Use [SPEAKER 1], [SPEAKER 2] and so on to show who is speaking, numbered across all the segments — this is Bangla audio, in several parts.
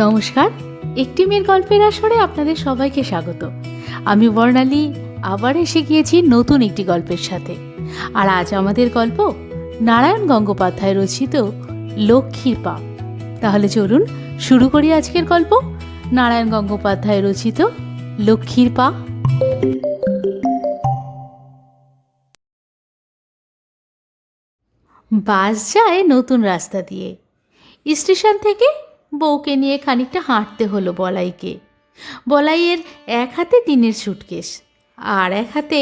[SPEAKER 1] নমস্কার, একটি মেয়ের গল্পের আসরে আপনাদের সবাইকে স্বাগত। আমি বর্ণালী আবার এসে গিয়েছি নতুন একটি গল্পের সাথে। আর আজ আমাদের গল্প নারায়ণ গঙ্গোপাধ্যায় রচিত লক্ষ্মীর পা। তাহলে চলুন শুরু করি আজকের গল্প, নারায়ণ গঙ্গোপাধ্যায় রচিত লক্ষ্মীর পা। বাস যায় নতুন রাস্তা দিয়ে। স্টেশন থেকে বউকে নিয়ে খানিকটা হাঁটতে হলো বলাইকে। বলাইয়ের এক হাতে টিনের সুটকেস আর এক হাতে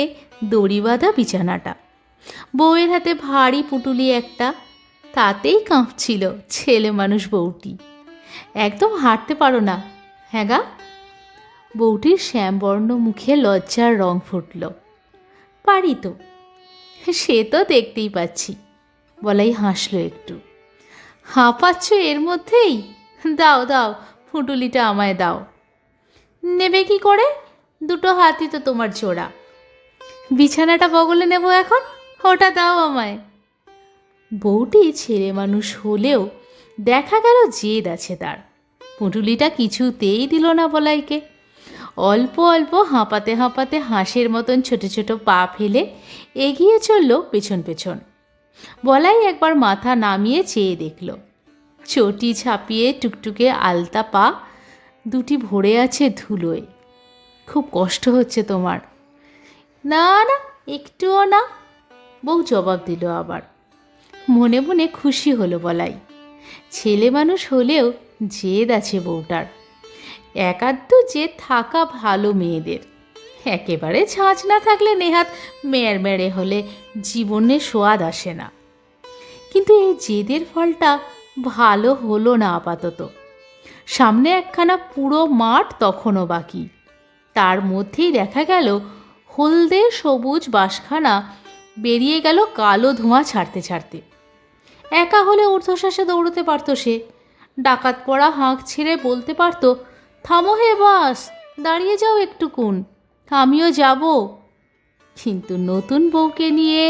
[SPEAKER 1] দড়ি বাঁধা বিছানাটা। বউয়ের হাতে ভারী পুটুলি একটা, তাতেই কাঁপছিল ছেলে মানুষ বউটি। একদম হাঁটতে পারো না? হ্যাঁ গা। বউটির শ্যামবর্ণ মুখে লজ্জার রং ফুটল। পারি তো, সে তো দেখতেই পাচ্ছি। বলাই হাসলো একটু। হাঁপাচ্ছ এর মধ্যেই? দাও দাও, ফুটুলিটা আমায় দাও। নেবে কি করে? দুটো হাতই তো তোমার জোড়া। বিছানাটা বগলে নেব এখন, ওটা দাও আমায়। বউটি ছেলে মানুষ হলেও দেখা গেল জেদ আছে তার। পুটুলিটা কিছুতেই দিল না বলাইকে। অল্প অল্প হাঁপাতে হাঁপাতে হাঁসের মতন ছোট ছোট পা ফেলে এগিয়ে চলল পেছন পেছন। বলাই একবার মাথা নামিয়ে চেয়ে দেখল। চটি ছাপিয়ে টুকটুকে আলতা পা দুটি ভরে আছে ধুলোয়। খুব কষ্ট হচ্ছে তোমার? না না, একটুও না, বউ জবাব দিল আবার। মনে মনে খুশি হলো বলাই। ছেলে মানুষ হলেও জেদ আছে বউটার। একাধ জেদ থাকা ভালো মেয়েদের। একেবারে ছাঁচ না থাকলে নেহাত মেয়ের মেরে হলে জীবনে সোয়াদ আসে না। কিন্তু এই জেদের ফলটা ভালো হলো না আপাতত। সামনে একখানা পুরো মাঠ তখনও বাকি। তার মধ্যেই দেখা গেল হলদে সবুজ বাঁশখানা বেরিয়ে গেল কালো ধোঁয়া ছাড়তে ছাড়তে। একা হলে ঊর্ধ্বশ্বাসে দৌড়তে পারত সে। ডাকাত পড়া হাঁক ছেড়ে বলতে পারত, থামো হে বাস, দাঁড়িয়ে যাও একটুকুন, আমিও যাব। কিন্তু নতুন বউকে নিয়ে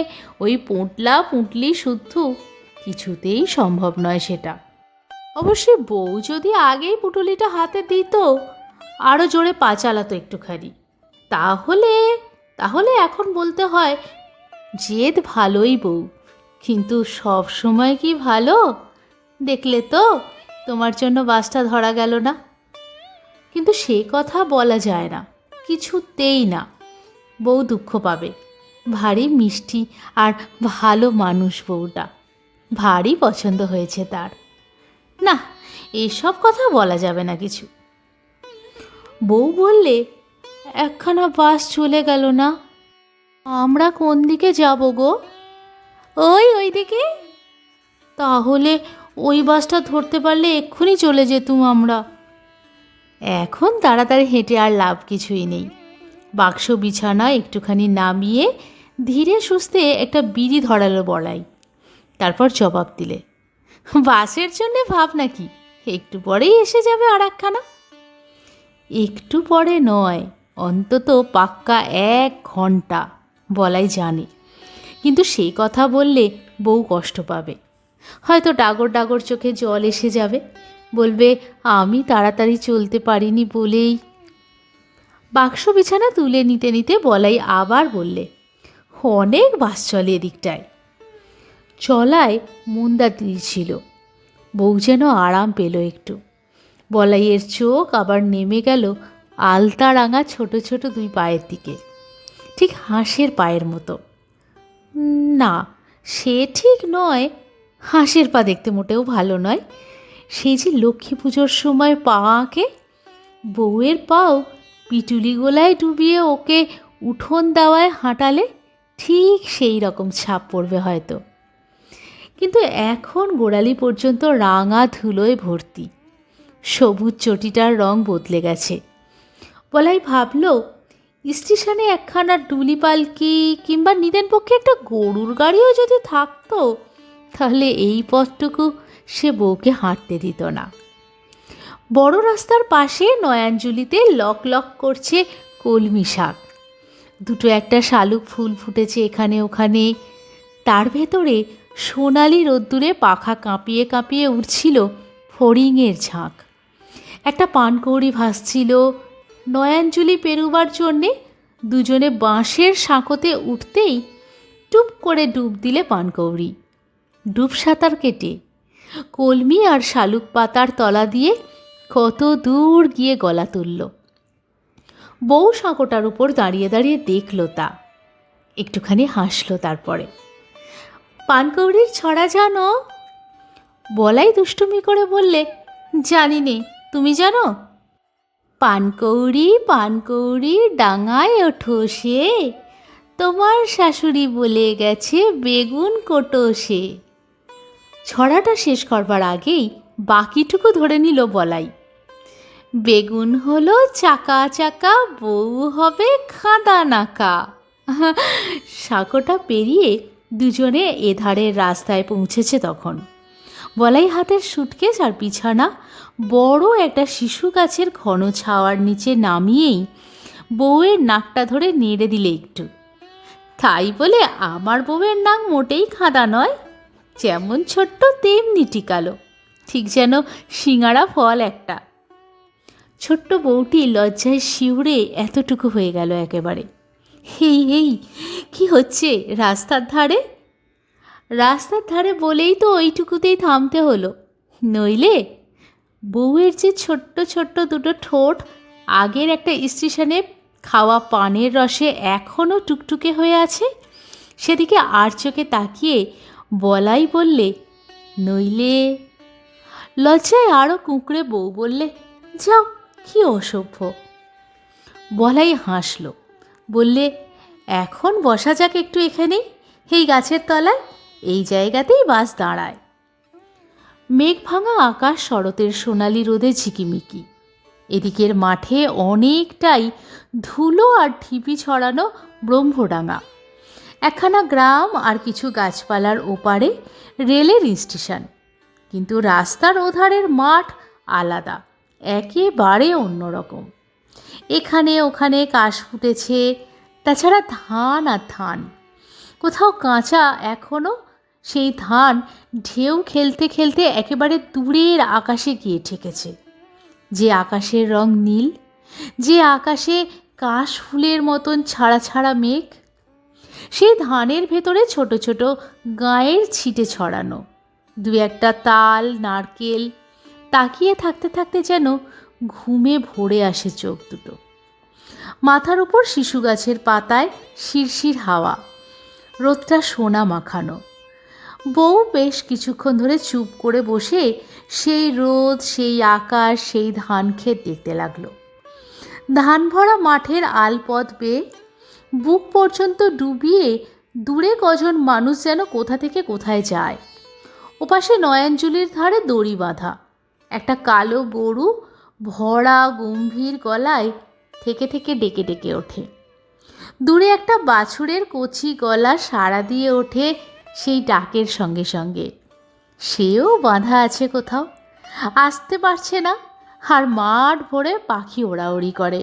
[SPEAKER 1] ওই পোঁটলা পুঁটলি শুদ্ধ কিছুতেই সম্ভব নয় সেটা। অবশ্যই বউ যদি আগেই পুটুলিটা হাতে দিত, আরও জোরে পা চালাতো একটুখানি, তাহলে তাহলে এখন বলতে হয় জেদ ভালোই বউ, কিন্তু সব সময় কি ভালো? দেখলে তো তোমার জন্য বাসটা ধরা গেল না। কিন্তু সে কথা বলা যায় না, কিছুতেই না। বউ দুঃখ পাবে। ভারী মিষ্টি আর ভালো মানুষ বউটা, ভারী পছন্দ হয়েছে তার। না, এসব কথা বলা যাবে না কিছু। বউ বললে, একখানা বাস চলে গেল না, আমরা কোন দিকে যাব গো? ওই দিকে। তাহলে ওই বাসটা ধরতে পারলে এক্ষুনি চলে যেতুম আমরা। এখন তাড়াতাড়ি হেঁটে আর লাভ কিছুই নেই। বাক্স বিছানা একটুখানি নামিয়ে ধীরে সুস্থে একটা বিড়ি ধরালো বলাই। তারপর জবাব দিলে, বাসের জন্যে ভাব নাকি, একটু পরেই এসে যাবে আর একখানা। একটু পরে নয়, অন্তত পাক্কা 1 ঘন্টা বলাই জানে। কিন্তু সেই কথা বললে বউ কষ্ট পাবে। হয়তো ডাগর ডাগর চোখে জল এসে যাবে, বলবে আমি তাড়াতাড়ি চলতে পারিনি বলেই। বাক্স বিছানা তুলে নিতে নিতে বলাই আবার বললে, অনেক বাস চলে এদিকটায়। চলায় মন্দা দিয়েছিল। বউ যেন আরাম পেল একটু। বলাইয়ের চোখ আবার নেমে গেল আলতা রাঙা ছোট ছোট 2 পায়ের দিকে, ঠিক হাঁসের পায়ের মতো। না, সে ঠিক নয়, হাঁসের পা দেখতে মোটেও ভালো নয়। সেই যে লক্ষ্মী পুজোর সময় পা আঁকে, বউয়ের পাও পিটুলি গোলায় ডুবিয়ে ওকে উঠোন দেওয়ায় হাঁটালে ঠিক সেই রকম ছাপ পড়বে হয়তো। কিন্তু এখন গোড়ালি পর্যন্ত রাঙা ধুলোয় ভর্তি। সবুজ চটিটার রং বদলে গেছে। বলাই ভাবল, স্টেশনে একখানা ডুলি পালকি কিংবা নিদেন পক্ষে একটা গরুর গাড়িও যদি থাকতো, তাহলে এই পথটুকু সে বউকে হাঁটতে দিত না। বড় রাস্তার পাশে নয়াঞ্জলিতে লক লক করছে কলমি শাক। দুটো একটা শালুক ফুল ফুটেছে এখানে ওখানে। তার ভেতরে সোনালি রোদ্দুরে পাখা কাঁপিয়ে কাঁপিয়ে উঠছিল ফড়িংয়ের ঝাঁক। একটা পানকৌড়ি ভাসছিল। নয়াঞ্জলি পেরুবার জন্যে দুজনে বাঁশের সাঁকোতে উঠতেই টুপ করে ডুব দিলে পানকৌড়ি। ডুব সাঁতার কেটে কলমি আর শালুক পাতার তলা দিয়ে কত দূর গিয়ে গলা তুলল। বউ সাঁকোটার উপর দাঁড়িয়ে দাঁড়িয়ে দেখল তা, একটুখানি হাসলো। তারপরে, পানকৌড়ির ছড়া জানো? বলাই দুষ্টুমি করে বললে, জানি নে, তুমি জানো? পানকৌড়ি পানকৌড়ি ডাঙায় ওঠো সে, তোমার শাশুড়ি বলে গেছে বেগুন কোটো সে। ছড়াটা শেষ করবার আগেই বাকিটুকু ধরে নিল বলাই। বেগুন হলো চাকা চাকা, বউ হবে খাঁদা নাকা। সাঁকোটা পেরিয়ে দুজনে এধারের রাস্তায় পৌঁছেছে তখন। বলাই হাতের সুটকেস আর বিছানা বড় একটা শিশু গাছের ঘন ছাওয়ার নিচে নামিয়েই বউয়ের নাকটা ধরে নেড়ে দিলে একটু। তাই বলে আমার বউয়ের নাক মোটেই খাঁদা নয়, যেমন ছোট্ট তেমনি টিকালো, ঠিক যেন সিঙাড়া ফল একটা। ছোট্ট বউটি লজ্জায় শিউরে এতটুকু হয়ে গেল একেবারে। হেই হেই, কি হচ্ছে রাস্তার ধারে? রাস্তার ধারে বলেই তো ওইটুকুতেই থামতে হলো, নইলে বউয়ের যে ছোট্ট ছোট্ট দুটো ঠোঁট আগের একটা স্টেশনে খাওয়া পানের রসে এখনও টুকটুকে হয়ে আছে, সেদিকে আর চোখে তাকিয়ে বলাই বললে, নইলে। লজ্জায় আরও কুঁকড়ে বউ বললে, যাও, কি অসভ্য। বলাই হাসল, বললে, এখন বসা যাক একটু এখানেই, এই গাছের তলায়, এই জায়গাতেই বাস দাঁড়ায়। মেঘ ভাঙা আকাশ শরতের সোনালি রোদে ঝিকিমিকি। এদিকের মাঠে অনেকটাই ধুলো আর ঢিপি ছড়ানো ব্রহ্মডাঙ্গা। একখানা গ্রাম আর কিছু গাছপালার ওপারে রেলের স্টেশন, কিন্তু রাস্তার ওধারের মাঠ আলাদা, একেবারে অন্যরকম। এখানে ওখানে কাশ ফুটেছে, তাছাড়া ধান আর ধান। কোথাও কাঁচা এখনও সেই ধান ঢেউ খেলতে খেলতে একেবারে দূরের আকাশে গিয়ে ঠেকেছে। যে আকাশের রং নীল, যে আকাশে কাশ ফুলের মতন ছাড়া ছাড়া মেঘ, সেই ধানের ভেতরে ছোট ছোট গাঁয়ের ছিটে ছড়ানো দু একটা তাল নারকেল। তাকিয়ে থাকতে থাকতে যেন ঘুমে ভরে আসে চোখ দুটো। মাথার উপর শিশু গাছের পাতায় শিরশির হাওয়া, রোদটা সোনা মাখানো। বউ বেশ কিছুক্ষণ ধরে চুপ করে বসে সেই রোদ, সেই আকাশ, সেই ধান ক্ষেত দেখতে লাগলো। ধান ভরা মাঠের আলপথ বেয়ে বুক পর্যন্ত ডুবিয়ে দূরে কজন মানুষ যেন কোথা থেকে কোথায় যায়। ওপাশে নয়াঞ্জলির ধারে দড়ি বাঁধা একটা কালো গরু ভরা গম্ভীর গলায় থেকে থেকে ডেকে ডেকে ওঠে। দূরে একটা বাছুরের কচি গলা সাড়া দিয়ে ওঠে সেই ডাকের সঙ্গে সঙ্গে। সেও বাঁধা আছে কোথাও, আসতে পারছে না, আর মাঠ ভরে পাখি ওড়াউড়ি করে,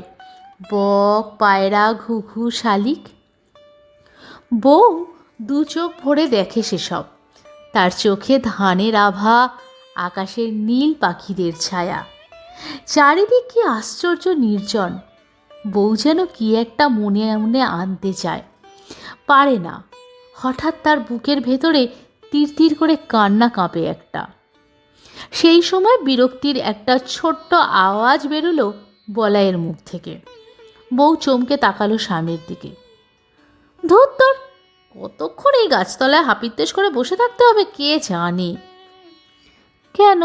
[SPEAKER 1] বক, পায়রা, ঘুঘু, শালিক। বউ দু চোখ ভরে দেখে সেসব। তার চোখে ধানের আভা, আকাশের নীল পাখিদের ছায়া। চারিদিক কি আশ্চর্য নির্জন। বউ যেন কি একটা মনে মনে আনতে চায়, পারে না। হঠাৎ তার বুকের ভেতরে তীর তীর করে কান্না কাঁপে একটা। সেই সময় বিরক্তির একটা ছোট্ট আওয়াজ বেরোলো বলাইয়ের মুখ থেকে। বউ চমকে তাকালো স্বামীর দিকে। ধুর তোর, কতক্ষণ এই গাছতলায় হাপিত্তেশ করে বসে থাকতে হবে কে জানে। কেন,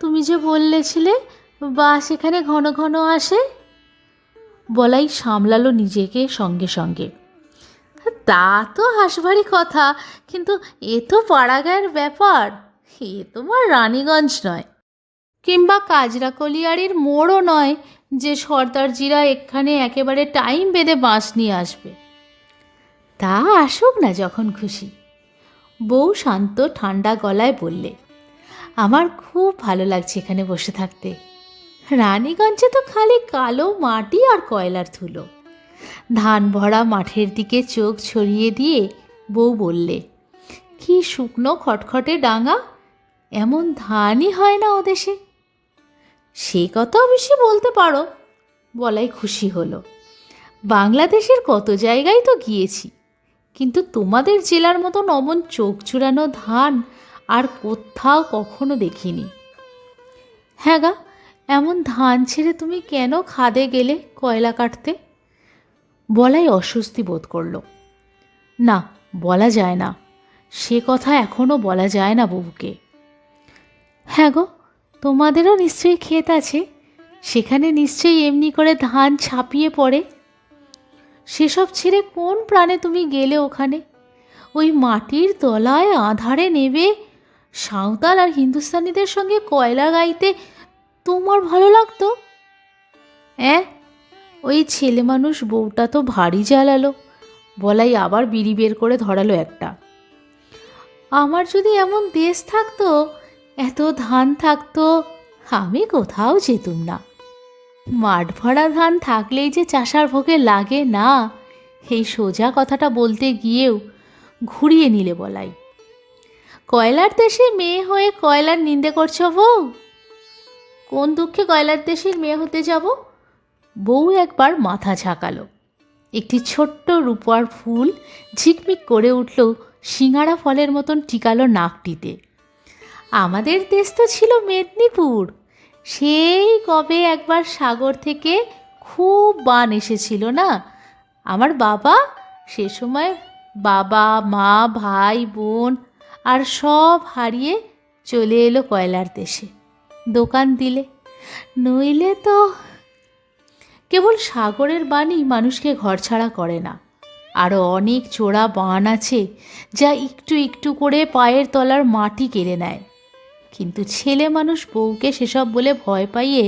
[SPEAKER 1] তুমি যে বললেছিলে বাস এখানে ঘন ঘন আসে। বলাই সামলালো নিজেকে সঙ্গে সঙ্গে। তা তো হাসবারই কথা, কিন্তু এ তো পাড়াগাঁয়ের ব্যাপার, এ তোমার রানীগঞ্জ নয়, কিংবা কাজরাকলিয়ারির মোড়ও নয় যে সর্দারজিরা এখানে একেবারে টাইম বেঁধে বাঁশ নিয়ে আসবে। তা আসুক না যখন খুশি। বউ শান্ত ঠান্ডা গলায় বললে, আমার খুব ভালো লাগছে এখানে বসে থাকতে। রানীগঞ্জে তো খালি কালো মাটি আর কয়লার ধুলো। ধান ভরা মাঠের দিকে চোখ ছড়িয়ে দিয়ে বউ বললে, কি শুকনো খটখটে ডাঙা, এমন ধানই হয় না ওদেশে। সে কথা অবশ্যই বলতে পারো। বলাই খুশি হলো। বাংলাদেশের কত জায়গায় তো গিয়েছি, কিন্তু তোমাদের জেলার মতন অমন চোখ জুড়ানো ধান আর কোথাও কখনো দেখিনি। হ্যাঁ গা, এমন ধান ছেড়ে তুমি কেন খাদে গেলে কয়লা কাটতে? বলাই অস্বস্তি বোধ করল। না, বলা যায় না, সে কথা এখনও বলা যায় না বউকে। হ্যাঁ গো, তোমাদেরও নিশ্চয়ই ক্ষেত আছে, সেখানে নিশ্চয়ই এমনি করে ধান ছাপিয়ে পড়ে। সেসব ছেড়ে কোন প্রাণে তুমি গেলে ওখানে? ওই মাটির তলায় আঁধারে নেবে সাঁওতাল আর হিন্দুস্তানিদের সঙ্গে কয়লা গাইতে তোমার ভালো লাগতো? ওই ছেলে মানুষ বউটা তো ভারী জ্বালালো। বলাই আবার বিড়ি বের করে ধরালো একটা। আমার যদি এমন দেশ থাকতো, এত ধান থাকতো, আমি কোথাও যেতুম না। মাঠ ভরা ধান থাকলেই যে চাষার ভোগে লাগে না, এই সোজা কথাটা বলতে গিয়েও ঘুরিয়ে নিলে বলাই। কয়লার দেশে মেয়ে হয়ে কয়লার নিন্দে করছো বউ? কোন দুঃখে কয়লার দেশের মেয়ে হতে যাব? বউ একবার মাথা ঝাঁকালো। একটি ছোট্ট রূপার ফুল ঝিকমিক করে উঠল সিঙাড়া ফলের মতন টিকালো নাকটিতে। আমাদের দেশ তো ছিল মেদিনীপুর। সেই কবে একবার সাগর থেকে খুব বান এসেছিল না? আমার বাবা সে সময় বাবা মা ভাই বোন আর সব হারিয়ে চলে এলো কয়লার দেশে। দোকান দিলে, নইলে তো। কেবল সাগরের বাণী মানুষকে ঘরছাড়া করে না, আরও অনেক চোরা বান আছে যা একটু একটু করে পায়ের তলার মাটি কেড়ে নেয়। কিন্তু ছেলে মানুষ বউকে সেসব বলে ভয় পাইয়ে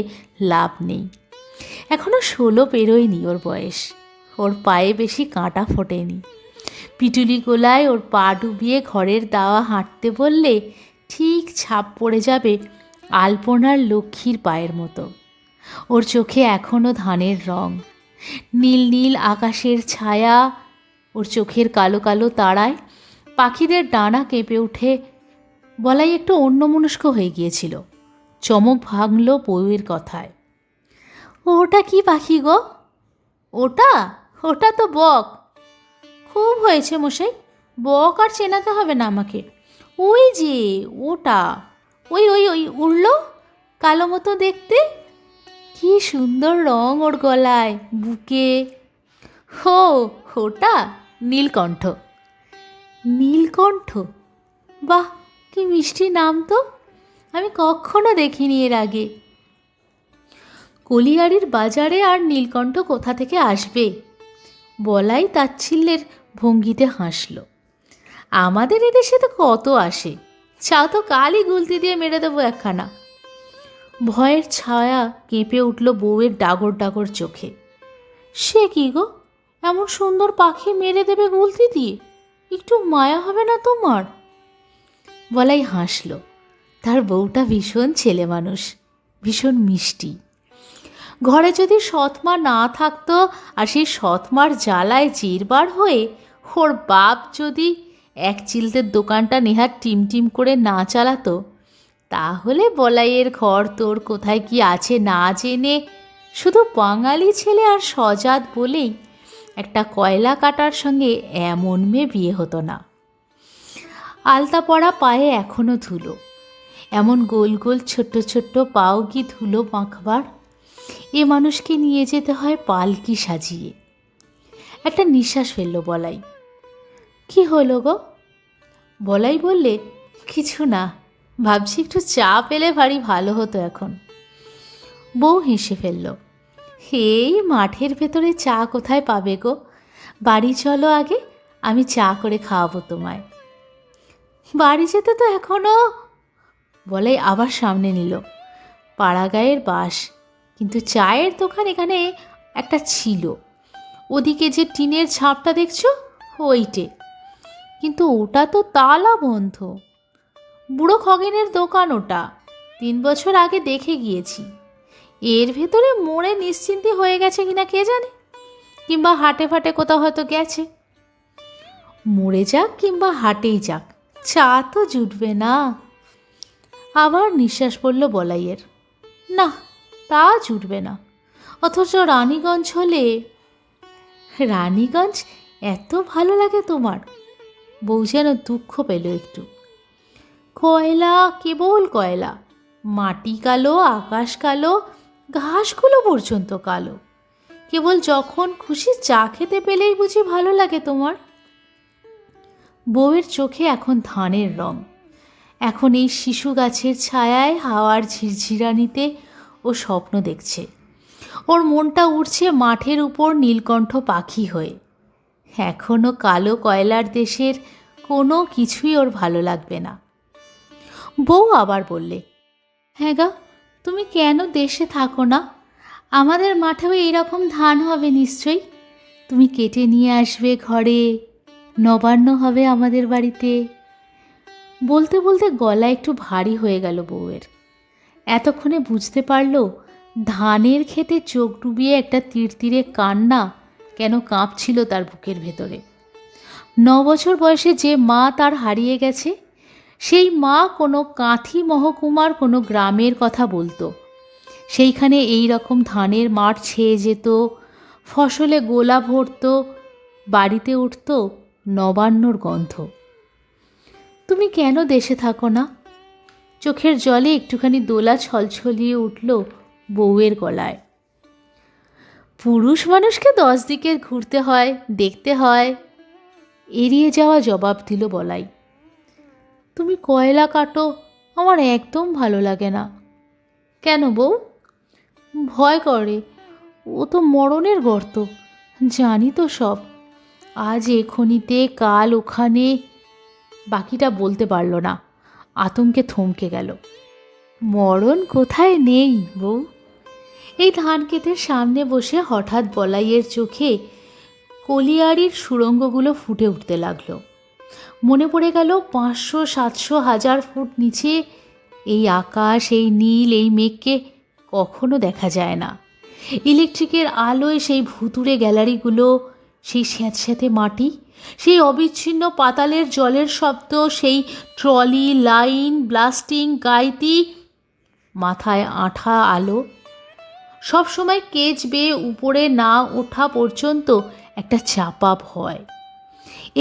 [SPEAKER 1] লাভ নেই। এখনও 16 পেরোয়নি ওর বয়স, ওর পায়ে বেশি কাঁটা ফোটেনি। পিটুলি গোলায় ওর পা ডুবিয়ে ঘরের দাওয়া হাঁটতে বললে ঠিক ছাপ পড়ে যাবে আলপনার লক্ষ্মীর পায়ের মতো। ওর চোখে এখনও ধানের রং, নীল নীল আকাশের ছায়া। ওর চোখের কালো কালো তারায় পাখিদের ডানা কেঁপে উঠে। বলাই একটু অন্যমনস্ক হয়ে গিয়েছিল। চমক ভাঙল বউয়ের কথায়। ওটা কি পাখি গো? ওটা ওটা তো বক। খুব হয়েছে মশাই, বক আর চেনাতে হবে না আমাকে। ওই যে ওটা, ওই ওই ওই উড়ল, কালো মতো দেখতে। কি সুন্দর রং ওর গলায়, বুকে। হো, ওটা নীলকণ্ঠ। নীলকণ্ঠ? বাহ, কি মিষ্টি নাম তো! আমি কখনো দেখিনি এর আগে। কলিয়াড়ির বাজারে আর নীলকণ্ঠ কোথা থেকে আসবে? বলাই তাচ্ছিল্যের ভঙ্গিতে হাসল। আমাদের এদেশে তো কত আসে, চাও তো কালই গুলতি দিয়ে মেরে দেবো একখানা। ভয়ের ছায়া কেঁপে উঠল বউয়ের ডাগর ডাগর চোখে। সে কি গো, এমন সুন্দর পাখি মেরে দেবে গুলতি দিয়ে? একটু মায়া হবে না তোমার? বলাই হাসল। তার বউটা ভীষণ ছেলে মানুষ, ভীষণ মিষ্টি। ঘরে যদি সৎমা না থাকতো আর সেই সৎমার জ্বালায় জিরবার হয়ে ওর বাপ যদি এক চিলতের দোকানটা নেহাত টিমটিম করে না চালাতো, তাহলে বলাইয়ের ঘর তোর কোথায় কি আছে না জেনে শুধু বাঙালি ছেলে আর সজাত বলেই একটা কয়লা কাটার সঙ্গে এমন মেয়ে বিয়ে হতো না। আলতা পড়া পায়ে এখনও ধুলো, এমন গোল গোল ছোট্ট ছোট্ট পাও কি ধুলো মাখবার? এ মানুষকে নিয়ে যেতে হয় পালকি সাজিয়ে। একটা নিঃশ্বাস ফেলল বলাই। কি হলো গো? বলাই বললে, কিছু না, ভাবছি একটু চা পেলে ভারী ভালো হতো এখন। বউ হেসে ফেলল। এই মাঠের ভেতরে চা কোথায় পাবে গো? বাড়ি চলো আগে, আমি চা করে খাওয়াবো তোমায়। বাড়ি যেতে তো এখনো। বলাই আবার সামনে নিল। পাড়াগাঁয়ের বাস, কিন্তু চায়ের দোকান এখানে একটা ছিল। ওদিকে যে টিনের ছাপটা দেখছো, ওইটে। কিন্তু ওটা তো তালা বন্ধ। বুড়ো খগেনের দোকান ওটা, 3 বছর আগে দেখে গিয়েছি। এর ভেতরে মোড়ে নিশ্চিন্তি হয়ে গেছে কিনা কে জানে, কিংবা হাটে ফাটে কোথাও হয়তো গেছে। মরে যাক কিংবা হাটেই যাক, চা তো জুটবে না। আবার নিঃশ্বাস পড়ল বলাইয়ের। না, তা জুটবে না। অথচ রানীগঞ্জ হলে। রানীগঞ্জ এত ভালো লাগে তোমার? বউ যেন দুঃখ পেল একটু। কয়লা, কেবল কয়লা, মাটি কালো, আকাশ কালো, ঘাসগুলো পর্যন্ত কালো। কেবল যখন খুশি চা খেতে পেলেই বুঝি ভালো লাগে তোমার? বউয়ের চোখে এখন ধানের রং। এখন এই শিশু গাছের ছায়ায় হাওয়ার ঝিরঝিরানিতে ও স্বপ্ন দেখছে। ওর মনটা উঠছে মাঠের উপর নীলকণ্ঠ পাখি হয়ে। এখনও কালো কয়লার দেশের কোনো কিছুই ওর ভালো লাগবে না। বউ আবার বললে, হ্যাঁ গা, তুমি কেন দেশে থাকো না? আমাদের মাঠেও এইরকম ধান হবে নিশ্চয়ই। তুমি কেটে নিয়ে আসবে ঘরে, নবান্ন হবে আমাদের বাড়িতে। বলতে বলতে গলা একটু ভারী হয়ে গেল বউয়ের। এতক্ষণে বুঝতে পারল ধানের ক্ষেতে চোখ ডুবিয়ে একটা তিরতিরে কান্না কেন কাঁপছিল তার বুকের ভেতরে। 9 বছর বয়সে যে মা তার হারিয়ে গেছে, সেই মা কোনো কাঁথি মহকুমার কোনো গ্রামের কথা বলতো। সেইখানে এই রকম ধানের মাঠ ছেয়ে যেত, ফসলে গোলা ভরত, বাড়িতে উঠত নবান্নর গন্ধ। তুমি কেন দেশে থাকো না? চোখের জলে একটুখানি দোলা ছলছলিয়ে উঠল বউয়ের গলায়। পুরুষ মানুষকে 10 দিকে ঘুরতে হয়, দেখতে হয়। এড়িয়ে যাওয়া জবাব দিল বলাই। তুমি কয়লা কাটো, আমার একদম ভালো লাগে না। কেন বউ? ভয় করে, ও তো মরণের গর্ত, জানি তো সব। আজ এখনিতে, কাল ওখানে। বাকিটা বলতে পারল না, আতঙ্কে থমকে গেল। মরণ কোথায় নেই বউ। এই ধান ক্ষেতের সামনে বসে হঠাৎ বলাইয়ের চোখে কলিয়ারির সুড়ঙ্গগুলো ফুটে উঠতে লাগলো। মনে পড়ে গেল 500, 700, 1000 ফুট নিচে এই আকাশ, এই নীল, এই মেঘকে কখনো দেখা যায় না। ইলেকট্রিকের আলোয় সেই ভুতুড়ে গ্যালারিগুলো, সেই স্যাঁতস্যাঁতে মাটি, সেই অবিচ্ছিন্ন পাতালের জলের শব্দ, সেই ট্রলি, লাইন, ব্লাস্টিং, গাইতি, মাথায় আঠা আলো। সবসময় কেজ বেয়ে উপরে না ওঠা পর্যন্ত একটা চাপা ভয়।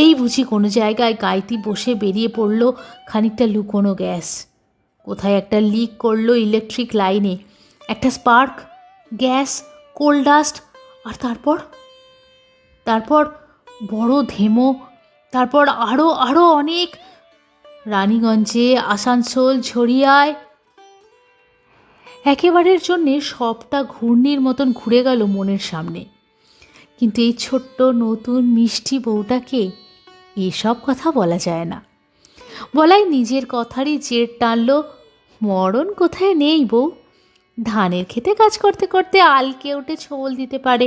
[SPEAKER 1] এই বুঝি কোনো জায়গায় গাইতি বসে বেরিয়ে পড়ল খানিকটা লুকোনো গ্যাস। কোথায় একটা লিক করলো ইলেকট্রিক লাইনে, একটা স্পার্ক, গ্যাস, কোল ডাস্ট, আর তারপর বড় ধেমো, তারপর আরও আরও অনেক। রানীগঞ্জে, আসানসোল, ঝরিয়ায়। একেবারের জন্যে সবটা ঘূর্ণির মতন ঘুরে গেল মনের সামনে। কিন্তু এই ছোট্ট নতুন মিষ্টি বউটাকে এসব কথা বলা যায় না। বলাই নিজের কথারই জের টানল, মরণ কোথায় নেই বউ। ধানের খেতে কাজ করতে করতে আলকে উঠে ছোবল দিতে পারে,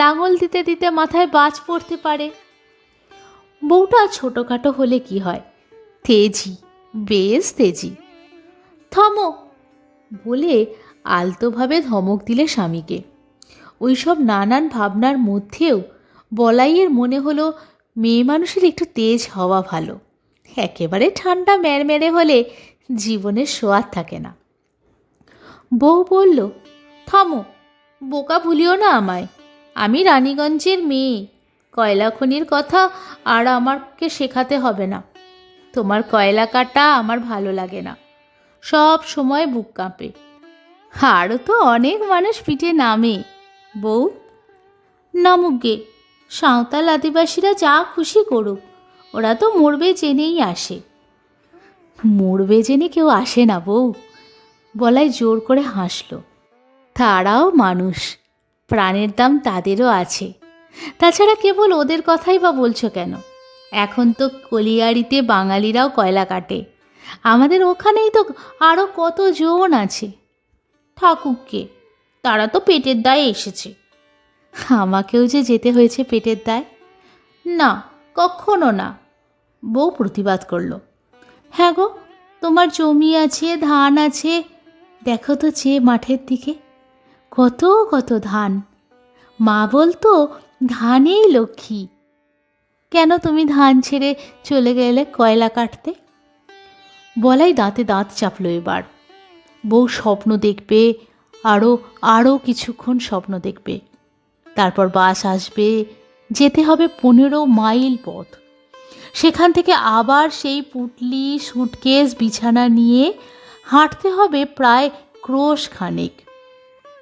[SPEAKER 1] লাঙল দিতে দিতে মাথায় বাজ পড়তে পারে। বউটা ছোটোখাটো হলে কি হয়, তেজি, বেশ তেজি। থমো বলে আলতোভাবে ধমক দিলে স্বামীকে। ওইসব নানান ভাবনার মধ্যেও বলাইয়ের মনে হলো মেয়ে মানুষের একটু তেজ হওয়া ভালো। একেবারে ঠান্ডা ম্যারম্যারে হলে জীবনের সোয়াদ থাকে না। বউ বলল, থামো, বোকা ভুলিও না আমায়। আমি রানীগঞ্জের মেয়ে, কয়লা খনির কথা আর আমাকে শেখাতে হবে না। তোমার কয়লা কাটা আমার ভালো লাগে না, সব সময় বুক কাঁপে। আরও তো অনেক মানুষ পিঠে নামে বউ। নামুক গে, সাঁওতাল আদিবাসীরা যা খুশি করুক, ওরা তো মরবে জেনেই আসে। মরবে জেনে কেউ আসে না বউ। বলাই জোর করে হাসল। তারাও মানুষ, প্রাণের দাম তাদেরও আছে। তাছাড়া কেবল ওদের কথাই বা বলছো কেন? এখন তো কলিয়ারিতে বাঙালিরাও কয়লা কাটে। আমাদের ওখানেই তো আরও কত জন আছে। ঠাকুরকে, তারা তো পেটের দায়ে এসেছে। আমাকেও যে যেতে হয়েছে পেটের দায়? না, কখনো না, বউ প্রতিবাদ করল। হ্যাঁ গো, তোমার জমি আছে, ধান আছে, দেখো তো চেয়ে মাঠের দিকে, কত কত ধান। মা বলতো ধানেই লক্ষ্মী। কেন তুমি ধান ছেড়ে চলে গেলে কয়লা কাটতে? বলাই দাঁতে দাঁত চাপল এবার। বউ স্বপ্ন দেখবে, আরও আরও কিছুক্ষণ স্বপ্ন দেখবে। তারপর বাস আসবে, যেতে হবে 15 মাইল পথ। সেখান থেকে আবার সেই পুটলি, সুটকেস, বিছানা নিয়ে হাঁটতে হবে প্রায় ক্রোশ খানেক।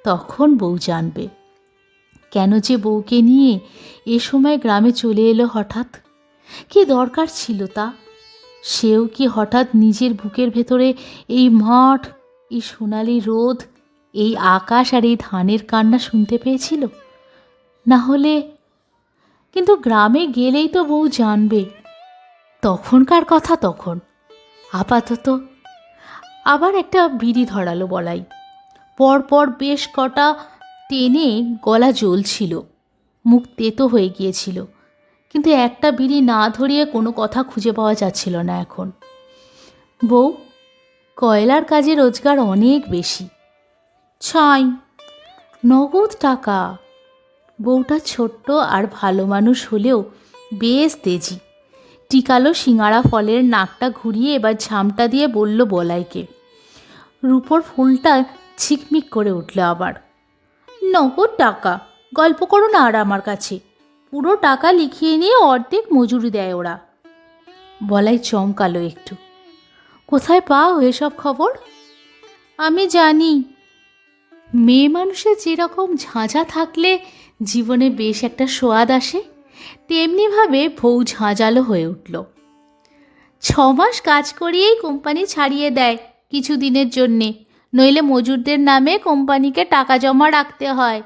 [SPEAKER 1] তখন বউ জানবে কেন যে বউকে নিয়ে এ সময় গ্রামে চলে এলো হঠাৎ। কি দরকার ছিল তা? সেও কি হঠাৎ নিজের বুকের ভেতরে এই মাঠ, এই সোনালি রোদ, এই আকাশ আর এই ধানের কান্না শুনতে পেয়েছিল? না হলে? কিন্তু গ্রামে গেলেই তো বউ জানবে। তখনকার কথা তখন, আপাতত। আবার একটা বিড়ি ধরালো বলাই। পরপর বেশ কটা টেনে গলা জ্বলছিল, মুখ তেতো হয়ে গিয়েছিল, কিন্তু একটা বিড়ি না ধরিয়ে কোনো কথা খুঁজে পাওয়া যাচ্ছিল না এখন। বউ, কয়লার কাজে রোজগার অনেক বেশি। ছাই, নগদ টাকা। বউটা ছোট্ট আর ভালো মানুষ হলেও বেশ তেজি। টিকালো সিঙাড়া ফলের নাকটা ঘুরিয়ে এবার ঝামটা দিয়ে বলল বলাইকে। রূপোর ফুলটা ঝিকমিক করে উঠল আবার। নগদ টাকা? গল্প করো না আর আমার কাছে। পুরো টাকা লিখিয়ে নিয়ে অর্ধেক মজুরি দেয় ওরা। বলাই চমকালো একটু। কোথায় পাও এসব খবর? আমি জানি। মেয়ে মানুষের যেরকম ঝাঁঝা থাকলে জীবনে বেশ একটা সোয়াদ আসে, তেমনিভাবে বউ ঝাঁঝালো হয়ে উঠল। 6 মাস কাজ করিয়েই কোম্পানি ছাড়িয়ে দেয় কিছু দিনের জন্যে, নইলে মজুরদের নামে কোম্পানিকে টাকা জমা রাখতে হয়।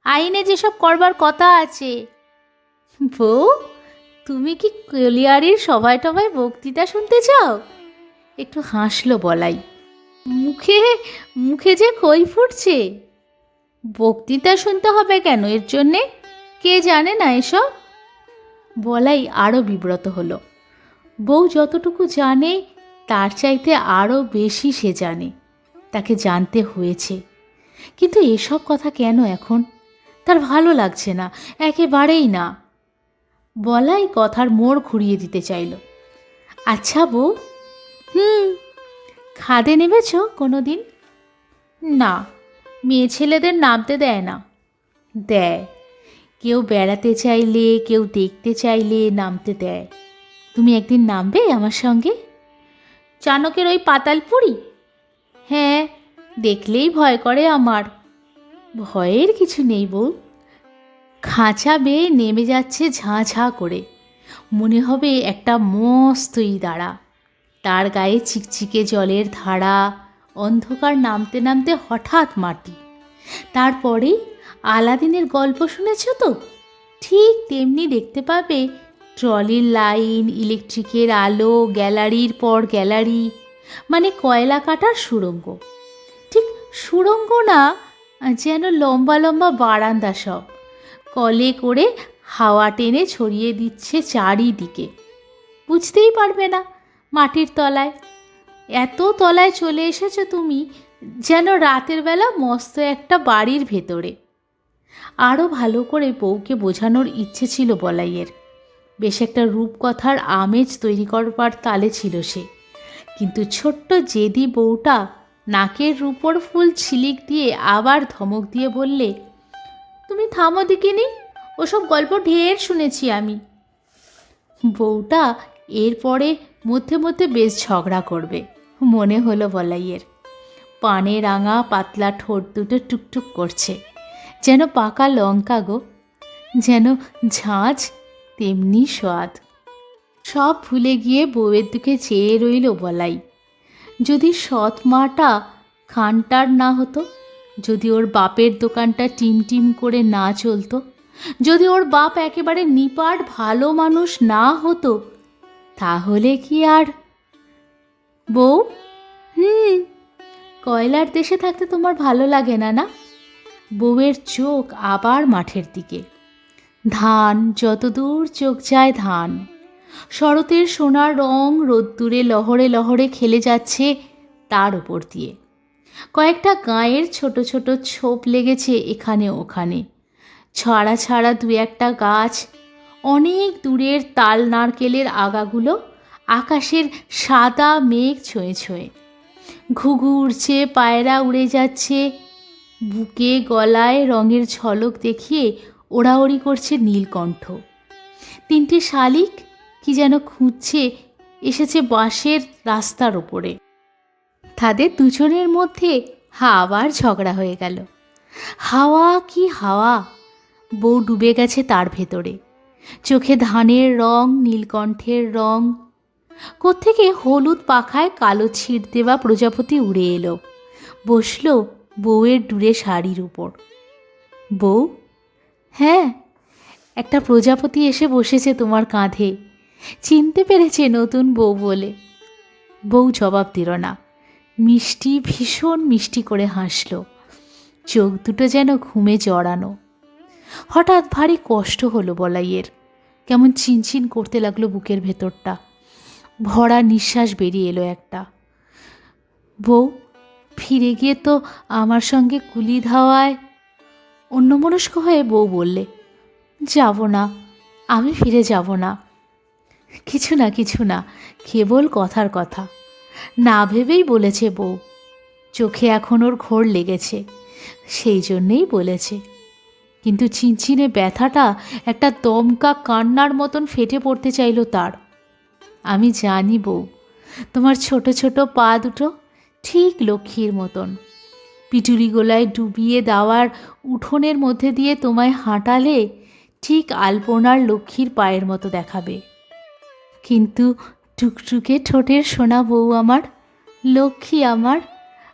[SPEAKER 1] আইনে যেসব করবার কথা আছে। বউ, তুমি কি কলিয়ারির সভায় টভায় বক্তৃতা শুনতে চাও? একটু হাসলো বলাই। মুখে মুখে যে খই ফুটছে। বক্তৃতা শুনতে হবে কেন এর জন্যে? কে জানে না এসব? বলাই আরও বিব্রত হলো। বউ যতটুকু জানে তার চাইতে আরও বেশি সে জানে, তাকে জানতে হয়েছে। কিন্তু এসব কথা কেন এখন? তার ভালো লাগছে না, একেবারেই না। বলাই কথার মোড় ঘুরিয়ে দিতে চাইল। আচ্ছা বউ, খাদে নেমেছ কোনো দিন? না, মেয়ে ছেলেদের নামতে দেয় না। দেয়, কেউ বেড়াতে চাইলে, কেউ দেখতে চাইলে নামতে দেয়। তুমি একদিন নামবে আমার সঙ্গে? চাণকের ওই পাতালপুরি? হ্যাঁ, দেখলেই ভয় করে আমার। ভয়ের কিছু নেই বউ। খাঁচা বেয়ে নেমে যাচ্ছে ঝাঁ ঝাঁ করে, মনে হবে একটা মস্ত দাঁড়া, তার গায়ে চিকচিকে জলের ধারা, অন্ধকার নামতে নামতে হঠাৎ মাটি। তারপরেই আলাদিনের গল্প শুনেছ তো? ঠিক তেমনি দেখতে পাবে ট্রলির লাইন, ইলেকট্রিকের আলো, গ্যালারির পর গ্যালারি, মানে কয়লা কাটার সুড়ঙ্গ। ঠিক সুড়ঙ্গ না, যেন লম্বা লম্বা বারান্দা, সব কলে করে হাওয়া টেনে ছড়িয়ে দিচ্ছে চারিদিকে। বুঝতেই পারবে না মাটির তলায়। এত তলায় চলে এসেছো তুমি, যেন রাতের বেলা মস্ত একটা বাড়ির ভেতরে। আরও ভালো করে বউকে বোঝানোর ইচ্ছে ছিল বলাইয়ের। বেশ একটা রূপকথার আমেজ তৈরি করবার তালে ছিল সে। কিন্তু ছোট্ট জেদি বউটা নাকের রূপোর ফুল ছিলিক দিয়ে আবার ধমক দিয়ে বললে, তুমি থামো দিকিনি, ওসব গল্প ঢের শুনেছি আমি। বউটা এরপরে মধ্যে মধ্যে বেশ ঝগড়া করবে মনে হলো বলাইয়ের। পানে রাঙা পাতলা ঠোঁট দুটো টুকটুক করছে, যেন পাকা লঙ্কা গো, যেন ঝাঁঝ তেমনি স্বাদ। সব ভুলে গিয়ে বউয়ের দিকে চেয়ে রইল বলাই। যদি সৎ মাটা খানটার না হতো, যদি ওর বাপের দোকানটা টিমটিম করে না চলতো, যদি ওর বাপ একেবারে নিপাট ভালো মানুষ না হতো, তাহলে কি আর? বউ, কয়লার দেশে থাকতে তোমার ভালো লাগে না না? বউয়ের চোখ আবার মাঠের দিকে। ধান, যতদূর চোখ যায় ধান। শরতের সোনার রং রোদ্দুরে লহরে লহরে খেলে যাচ্ছে তার উপর দিয়ে। কয়েকটা গাঁয়ের ছোট ছোট ছোপ লেগেছে এখানে ওখানে। ছাড়া ছাড়া দু একটা গাছ, অনেক দূরের তাল নারকেলের আগাগুলো আকাশের সাদা মেঘ ছুঁয়ে ছুঁয়ে। ঘুঘু উড়ছে, পায়রা উড়ে যাচ্ছে, বুকে গলায় রঙের ঝলক দেখিয়ে ওড়াওড়ি করছে নীলকণ্ঠ। তিনটে শালিক কি যেন খুঁজছে এসেছে বাঁশের রাস্তার ওপরে। তাদের দুজনের মধ্যে আবার ঝগড়া হয়ে গেল। হাওয়া কি হাওয়া! বউ ডুবে গেছে তার ভেতরে। চোখে ধানের রং, নীলকণ্ঠের রং। কোত্থেকে হলুদ পাখায় কালো ছিট দেওয়া প্রজাপতি উড়ে এলো, বসল বউয়ের ডুরে শাড়ির উপর। বউ, হ্যাঁ, একটা প্রজাপতি এসে বসেছে তোমার কাঁধে। চিনতে পেরেছে নতুন বউ বলে। বউ জবাব দিল না, মিষ্টি, ভীষণ মিষ্টি করে হাসল। চোখ দুটো যেন ঘুমে জড়ানো। হঠাৎ ভারী কষ্ট হলো বলাইয়ের। কেমন চিনচিন করতে লাগলো বুকের ভেতরটা। ভরা নিঃশ্বাস বেরিয়ে এলো একটা। বউ, ফিরে গিয়ে তো আমার সঙ্গে কুলি ধাওয়ায়। অন্যমনস্ক হয়ে বউ বললে, যাব না, আমি ফিরে যাব না। কিছু না, কিছু না, কেবল কথার কথা। না ভেবেই বলেছে বউ। চোখে এখন ওর ঘোর লেগেছে, সেই জন্যেই বলেছে। কিন্তু চিনচিনে ব্যথাটা একটা দমকা কান্নার মতন ফেটে পড়তে চাইল তার। আমি জানি বউ, তোমার ছোট ছোট পা দুটো ঠিক লক্ষ্মীর মতন। পিটুরি গোলায় ডুবিয়ে দেওয়ার উঠোনের মধ্যে দিয়ে তোমায় হাঁটালে ঠিক আলপনার লক্ষ্মীর পায়ের মতো দেখাবে। কিন্তু টুকটুকে ঠোঁটের সোনা বউ আমার, লক্ষ্মী আমার,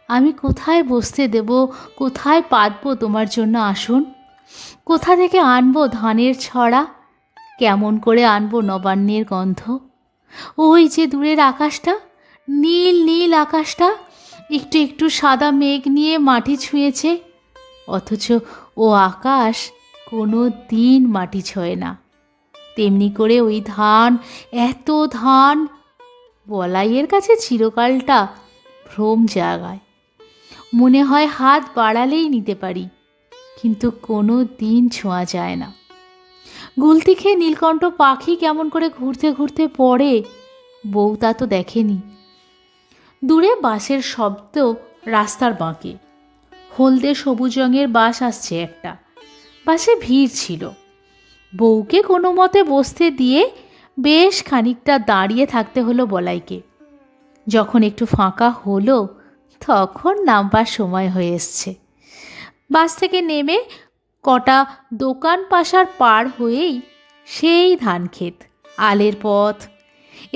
[SPEAKER 1] আমি কোথায় বসতে দেব, কোথায় পাতবো তোমার জন্য আসন? কোথা থেকে আনবো ধানের ছড়া? কেমন করে আনবো নবান্নের গন্ধ? ওই যে দূরের আকাশটা, নীল নীল আকাশটা, একটু একটু সাদা মেঘ নিয়ে মাটি ছুঁয়েছে, অথচ ও আকাশ কোনো দিন মাটি ছোঁয় না। তেমনি করে ওই ধান, এত ধান, বলাইয়ের কাছে চিরকালটা ভ্রম জাগায়। মনে হয় হাত বাড়ালেই নিতে পারি, কিন্তু কোনো দিন ছোঁয়া যায় না। গুলতি খেয়ে নীলকণ্ঠ পাখি কেমন করে ঘুরতে ঘুরতে পড়ে, বউ তা তো দেখেনি। দূরে বাসের শব্দ রাস্তার বাঁকে। হলদে সবুজ রঙের বাস আসছে একটা। বাসে ভিড় ছিল। বউকে কোনো মতে বসতে দিয়ে বেশ খানিকটা দাঁড়িয়ে থাকতে হলো বলাইকে। যখন একটু ফাঁকা হলো তখন নামবার সময় হয়ে এসছে। বাস থেকে নেমে কটা দোকান পাশার পার হয়েই সেই ধানক্ষেত, আলের পথ।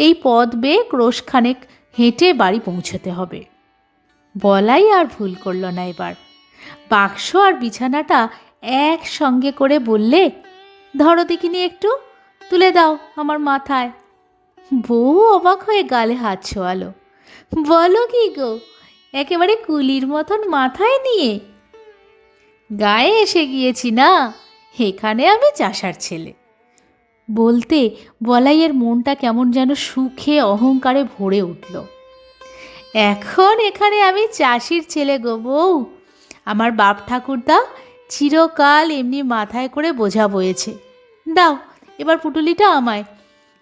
[SPEAKER 1] এই পথ বেয়ে ক্রোশখানেক হেঁটে বাড়ি পৌঁছতে হবে। বলাই আর ভুল করল না এবার। বাক্স আর বিছানাটা একসঙ্গে করে বললে, ধরো দেখিনি, একটু তুলে দাও আমার মাথায়। বউ অবাক হয়ে গালে হাত ছোয়ালো। বলো কি গো, একেবারে কুলির মতন মাথায় নিয়ে? গায়ে এসে গিয়েছি না, এখানে আমি চাষার ছেলে। বলতে বলাইয়ের মনটা কেমন যেন সুখে অহংকারে ভরে উঠল। এখন এখানে আমি চাষির ছেলে গো বউ। আমার বাপ ঠাকুরদা চিরকাল এমনি মাথায় করে বোঝা বয়েছে। দাও এবার পুটুলিটা আমায়,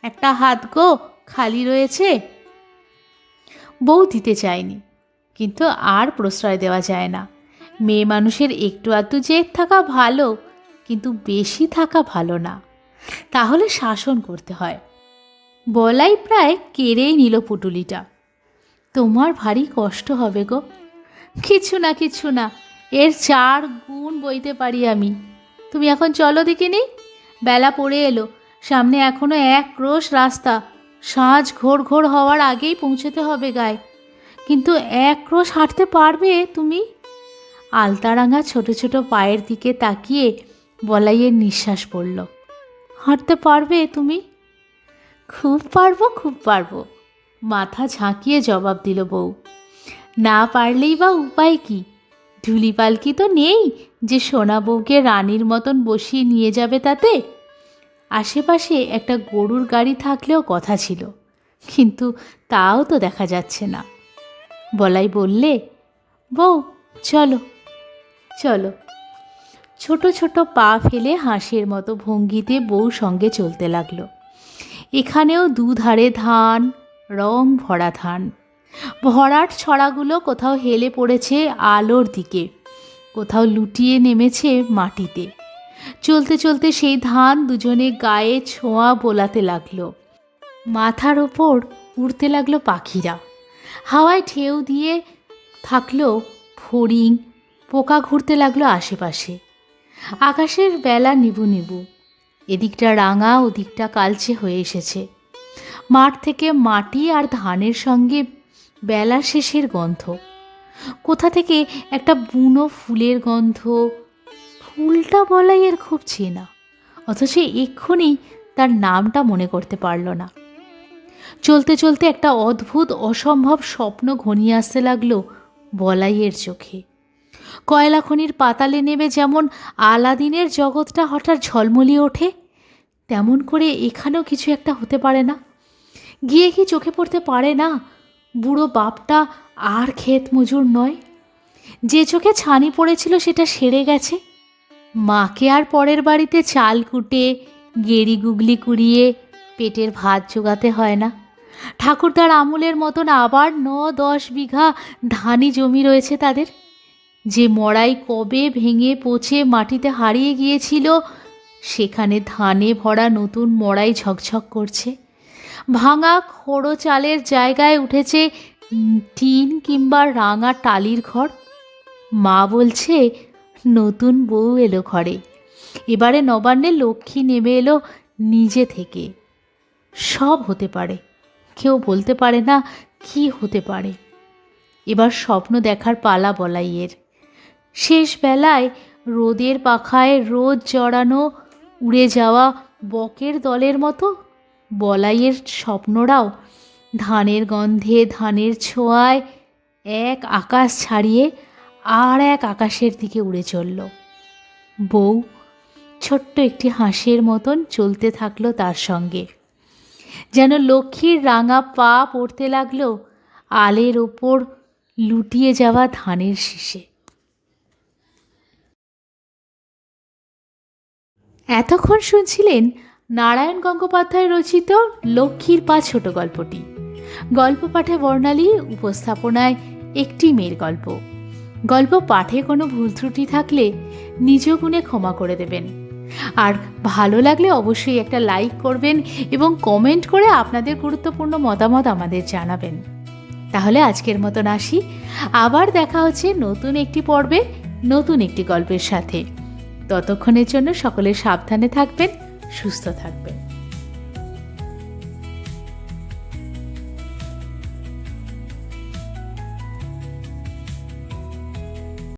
[SPEAKER 1] একটা হাত গো খালি রয়েছে। বউ দিতে চায়নি, কিন্তু আর প্রশ্রয় দেওয়া যায় না। মেয়ে মানুষের একটু আধটু জেদ থাকা ভালো, কিন্তু বেশি থাকা ভালো না, তাহলে শাসন করতে হয়। বলাই প্রায় কেড়েই নিল পুটুলিটা। তোমার ভারী কষ্ট হবে গো। কিছু না, কিছু না, এর 4 গুণ বইতে পারি আমি। তুমি এখন চলো দেখিনি, বেলা পড়ে এলো, সামনে এখনো 1 ক্রোশ রাস্তা। সাঁঝ ঘোর ঘোর হওয়ার আগেই পৌঁছতে হবে গায়ে। কিন্তু 1 ক্রোশ হাঁটতে পারবে তুমি? আলতারাঙা ছোট ছোট পায়ের দিকে তাকিয়ে বলাইয়ের নিঃশ্বাস পড়ল। হাঁটতে পারবে তুমি? খুব পারবো, খুব পারবো, মাথা ঝাঁকিয়ে জবাব দিল বউ। না পারলেই বা উপায় কি? ঢুলি পালকি তো নেই যে সোনা বউকে রানীর মতন বসিয়ে নিয়ে যাবে তাতে। আশেপাশে একটা গরুর গাড়ি থাকলেও কথা ছিল, কিন্তু তাও তো দেখা যাচ্ছে না। বলাই বললে, বউ চলো চলো। ছোট ছোট পা ফেলে হাঁসের মতো ভঙ্গিতে বউ সঙ্গে চলতে লাগলো। এখানেও দুধারে ধান, রং ভরা ধান। ভরাট ছড়াগুলো কোথাও হেলে পড়েছে আলোর দিকে, কোথাও লুটিয়ে নেমেছে মাটিতে। চলতে চলতে সেই ধান দুজনে গায়ে ছোঁয়া বোলাতে লাগলো। মাথার ওপর উড়তে লাগলো পাখিরা, হাওয়ায় ঢেউ দিয়ে থাকলো ফড়িং, পোকা ঘুরতে লাগলো আশেপাশে। আকাশের বেলা নিবু নিবু, এদিকটা রাঙা ওদিকটা কালচে হয়ে এসেছে। মাঠ থেকে মাটি আর ধানের সঙ্গে বেলা শেষের গন্ধ। কোথা থেকে একটা বুনো ফুলের গন্ধ। ফুলটা বলাইয়ের খুব চেনা, অথচ এক্ষুনি তার নামটা মনে করতে পারল না। চলতে চলতে একটা অদ্ভুত অসম্ভব স্বপ্ন ঘনিয়ে আসতে লাগলো বলাইয়ের চোখে। কয়লা খনির পাতালে নেমে যেমন আলাদিনের জগৎটা হঠাৎ ঝলমলিয়ে ওঠে, তেমন করে এখানেও কিছু একটা হতে পারে না? গিয়ে কি চোখে পড়তে পারে না বুড়ো বাপটা আর ক্ষেত মজুর নয়? যে চোখে ছানি পড়েছিল সেটা সেরে গেছে। মাকে আর পরের বাড়িতে চাল কুটে গেড়ি গুগলি কুড়িয়ে পেটের ভাত জোগাতে হয় না। ঠাকুরদার আমলের মতন আবার 9-10 বিঘা ধানি জমি রয়েছে তাদের। যে মড়াই কবে ভেঙে পচে মাটিতে হারিয়ে গিয়েছিল, সেখানে ধানে ভরা নতুন মড়াই ঝকঝক করছে। ভাঙা খোড়ো চালের জায়গায় উঠেছে টিন কিংবা রাঙা টালির ঘর। মা বলছে নতুন বউ এলো ঘরে, এবারে নবান্নে লক্ষ্মী নেমে এলো নিজে থেকে। সব হতে পারে, কেউ বলতে পারে না কি হতে পারে। এবার স্বপ্ন দেখার পালা বলাইয়ের। শেষ বেলায় রোদের পাখায় রোদ জড়ানো উড়ে যাওয়া বকের দলের মতো বলাইয়ের স্বপ্নরাও ধানের গন্ধে ধানের ছোঁয়ায় এক আকাশ ছাড়িয়ে আর এক আকাশের দিকে উড়ে চলল। বউ ছোট্ট একটি হাঁসের মতন চলতে থাকলো তার সঙ্গে। যেন লক্ষ্মীর রাঙা পা পড়তে লাগলো আলের ওপর লুটিয়ে যাওয়া ধানের শীষে। এতক্ষণ শুনছিলেন নারায়ণ গঙ্গোপাধ্যায় রচিত লক্ষ্মীর পা ছোট গল্পটি। গল্প পাঠে বর্ণালী, উপস্থাপনায় একটি মেয়ের গল্প। গল্প পাঠে কোনো ভুল ত্রুটি থাকলে নিজ গুণে ক্ষমা করে দেবেন। আর ভালো লাগলে অবশ্যই একটা লাইক করবেন এবং কমেন্ট করে আপনাদের গুরুত্বপূর্ণ মতামত আমাদের জানাবেন। তাহলে আজকের মতন আসি, আবার দেখা হচ্ছে নতুন একটি পর্বে নতুন একটি গল্পের সাথে। ততক্ষণের জন্য সকলে সাবধানে থাকবেন, সুস্থ থাকবেন।